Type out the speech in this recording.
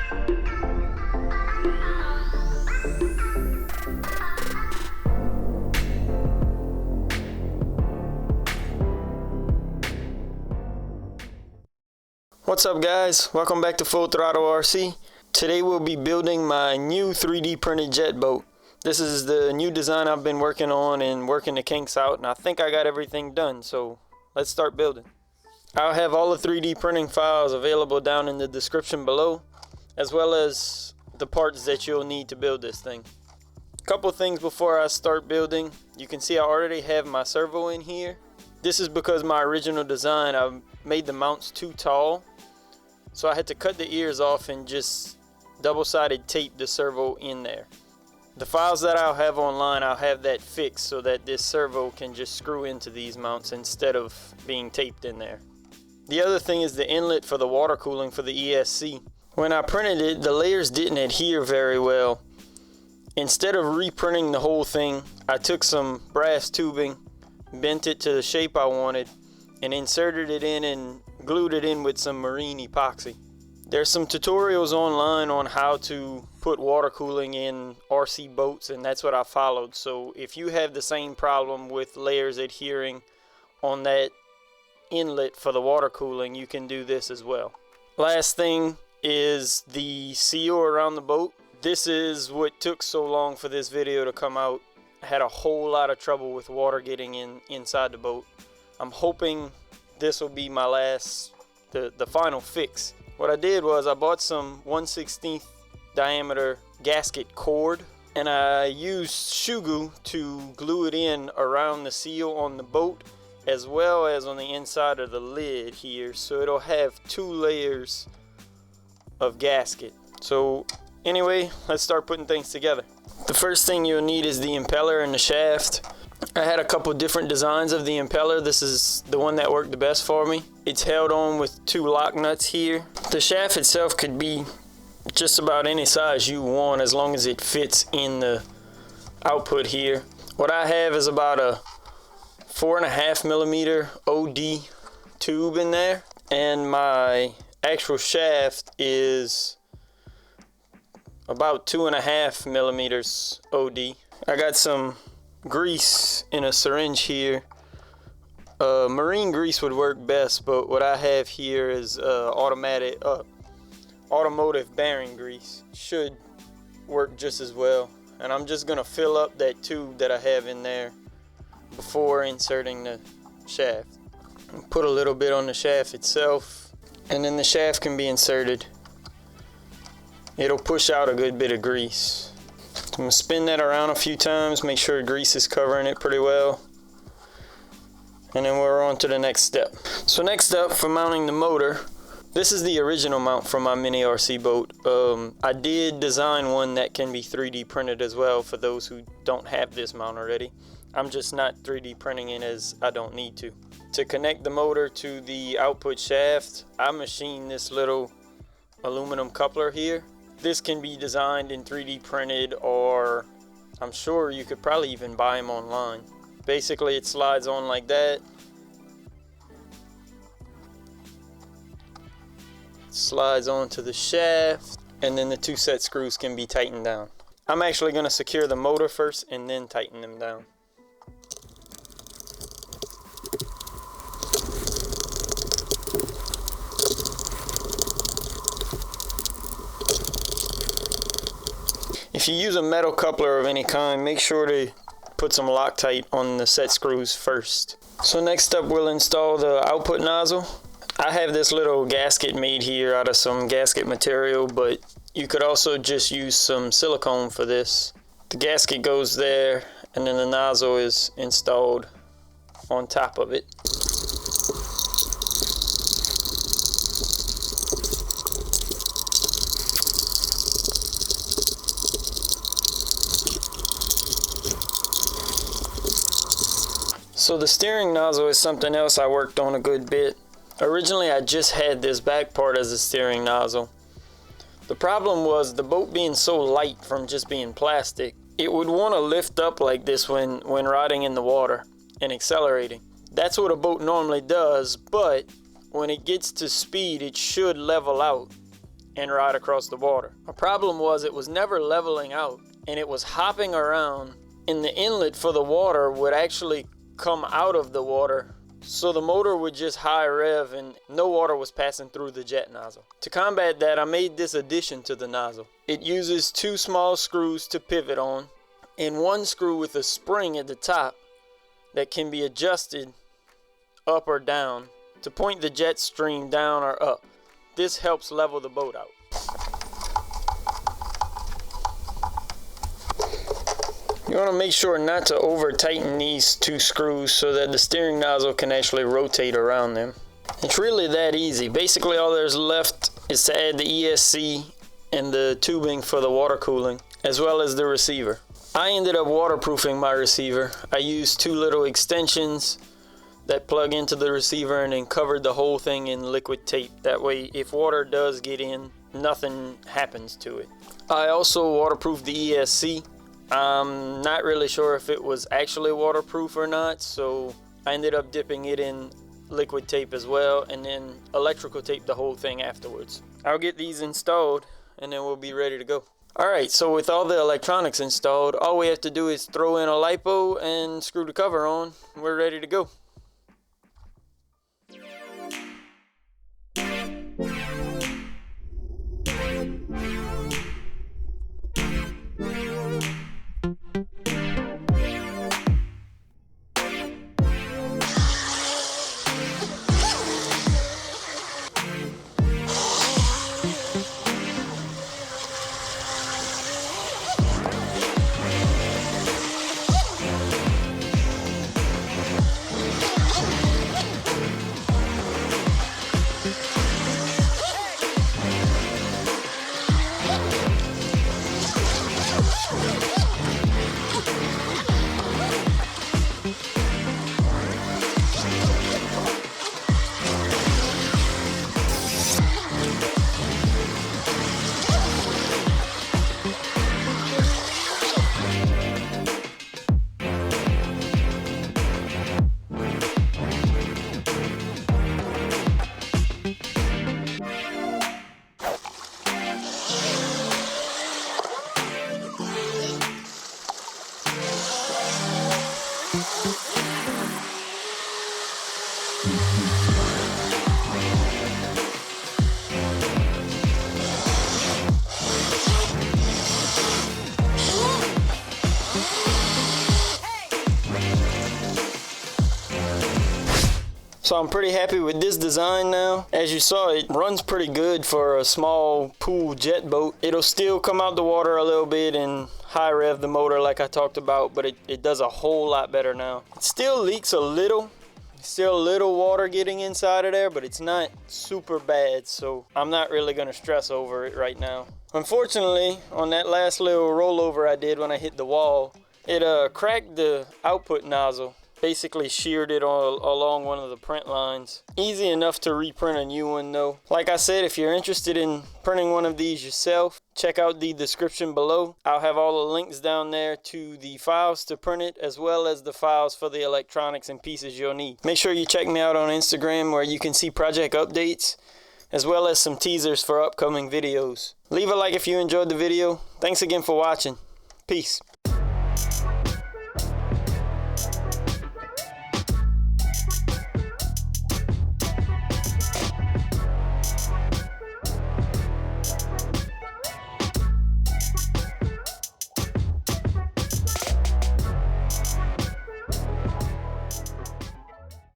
What's up guys, welcome back to FullThrottleRC. Today we'll be building my new 3D printed jet boat. This is the new design I've been working on and working the kinks out, and I think I got everything done, so let's start building. I'll have all the 3D printing files available down in the description below, as well as the parts that you'll need to build this thing. Couple things before I start building. You can see I already have my servo in here. This is because my original design, I made the mounts too tall. So I had to cut the ears off and just double-sided tape the servo in there. The files that I'll have online, I'll have that fixed so that this servo can just screw into these mounts instead of being taped in there. The other thing is the inlet for the water cooling for the ESC. When I printed it, the layers didn't adhere very well. Instead of reprinting the whole thing, I took some brass tubing, bent it to the shape I wanted, and inserted it in and glued it in with some marine epoxy. There's some tutorials online on how to put water cooling in RC boats, and that's what I followed. So if you have the same problem with layers adhering on that inlet for the water cooling, you can do this as well. Last thing is the seal around the boat. This is what took so long for this video to come out. I had a whole lot of trouble with water getting inside the boat. I'm hoping this will be my the final fix. What I did was I bought some 1/16 diameter gasket cord, and I used shoe glue to glue it in around the seal on the boat as well as on the inside of the lid here, so it'll have 2 layers of gasket. So anyway, let's start putting things together. The first thing you'll need is the impeller and the shaft. I had a couple different designs of the impeller. This is the one that worked the best for me. It's held on with 2 lock nuts here. The shaft itself could be just about any size you want as long as it fits in the output here. What I have is about a 4.5 millimeter OD tube in there, and my actual shaft is about 2.5 millimeters OD. I got some grease in a syringe here. Marine grease would work best, but what I have here is automotive bearing grease. Should work just as well. And I'm just gonna fill up that tube that I have in there before inserting the shaft. Put a little bit on the shaft itself, and then the shaft can be inserted. It'll push out a good bit of grease. I'm going to spin that around a few times, make sure the grease is covering it pretty well, and then we're on to the next step. So next up, for mounting the motor, this is the original mount from my mini RC boat. I did design one that can be 3D printed as well for those who don't have this mount already. I'm just not 3D printing it as I don't need to. To connect the motor to the output shaft, I machined this little aluminum coupler here. This can be designed and 3D printed, or I'm sure you could probably even buy them online. Basically, it slides on like that. Slides onto the shaft, and then the 2 set screws can be tightened down. I'm actually going to secure the motor first and then tighten them down. If you use a metal coupler of any kind, make sure to put some Loctite on the set screws first. So next up, we'll install the output nozzle. I have this little gasket made here out of some gasket material, but you could also just use some silicone for this. The gasket goes there, and then the nozzle is installed on top of it. So the steering nozzle is something else I worked on a good bit. Originally I just had this back part as a steering nozzle. The problem was the boat being so light from just being plastic, it would want to lift up like this when riding in the water and accelerating. That's what a boat normally does, but when it gets to speed it should level out and ride across the water. A problem was it was never leveling out, and it was hopping around, and the inlet for the water would actually come out of the water, so the motor would just high rev and no water was passing through the jet nozzle. To combat that, I made this addition to the nozzle. It uses 2 small screws to pivot on and 1 screw with a spring at the top that can be adjusted up or down to point the jet stream down or up. This helps level the boat out. You want to make sure not to over tighten these 2 screws so that the steering nozzle can actually rotate around them. It's really that easy. Basically all there's left is to add the ESC and the tubing for the water cooling, as well as the receiver. I ended up waterproofing my receiver. I used 2 little extensions that plug into the receiver and then covered the whole thing in liquid tape. That way if water does get in, nothing happens to it. I also waterproofed the ESC. I'm not really sure if it was actually waterproof or not, so I ended up dipping it in liquid tape as well and then electrical tape the whole thing afterwards. I'll get these installed and then we'll be ready to go. Alright, so with all the electronics installed, all we have to do is throw in a lipo and screw the cover on. We're ready to go. So I'm pretty happy with this design now. As you saw, it runs pretty good for a small pool jet boat. It'll still come out the water a little bit and high rev the motor like I talked about, but it does a whole lot better now. It still leaks a little. Still a little water getting inside of there, but it's not super bad, so I'm not really gonna stress over it right now. Unfortunately, on that last little rollover I did when I hit the wall, it cracked the output nozzle. Basically sheared it along one of the print lines. Easy enough to reprint a new one though. Like I said, if you're interested in printing one of these yourself, check out the description below. I'll have all the links down there to the files to print it, as well as the files for the electronics and pieces you'll need. Make sure you check me out on Instagram where you can see project updates, as well as some teasers for upcoming videos. Leave a like if you enjoyed the video. Thanks again for watching. Peace.